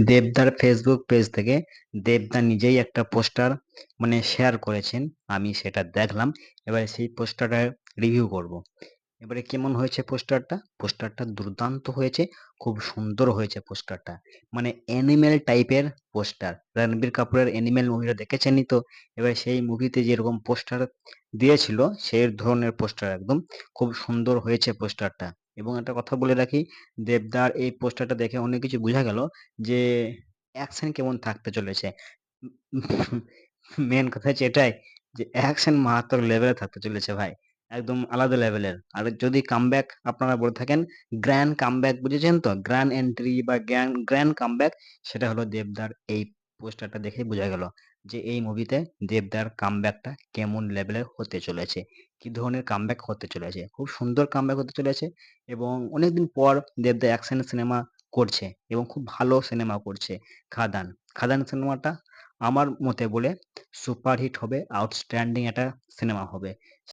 দেবদার Facebook page থেকে দেবদা নিজেই একটা পোস্টার শেয়ার করেছেন। আমি সেটা দেখলাম। এবারে সেই পোস্টারটার রিভিউ করব। এবারে কেমন হয়েছে পোস্টারটা? পোস্টারটা দুর্দান্ত হয়েছে। খুব সুন্দর হয়েছে পোস্টারটা। অ্যানিমেল টাইপের পোস্টার। রণবীর কাপুরের অ্যানিমেল মুভিটা দেখেছেনই তো। এবার সেই মুভিতে যেরকম পোস্টার দিয়েছিল সেই ধরনের পোস্টার একদম। খুব সুন্দর হয়েছে পোস্টারটা। এবং একটা কথা বলে রাখি, দেবদার এই পোস্টারটা দেখে অনেক কিছু বোঝা গেল যে অ্যাকশন কেমন থাকতে চলেছে। মেন কথা হচ্ছে এটাই যে অ্যাকশন মারাত্মক লেভেলে থাকতে চলেছে ভাই। একদম আলাদা লেভেলের। আর যদি কামব্যাক আপনারা বলে থাকেন, গ্র্যান্ড কামব্যাক বুঝেছেন তো? গ্র্যান্ড এন্ট্রি বা গ্র্যান্ড কামব্যাক, সেটা হলো দেবদার এই পোস্টারটা দেখেই বোঝা গেল যে এই মুভিতে দেবদার কামব্যাকটা কেমন লেভেলের হতে চলেছে, কি ধরনের কামব্যাক হতে চলেছে। খুব সুন্দর কামব্যাক হতে চলেছে এবং অনেকদিন পর দেবদা অ্যাকশন সিনেমা করছে এবং খুব ভালো সিনেমা করছে। খাদান খাদান সিনেমাটা আমার মতে বলে সুপারহিট হবে, আউটস্ট্যান্ডিং একটা সিনেমা হবে।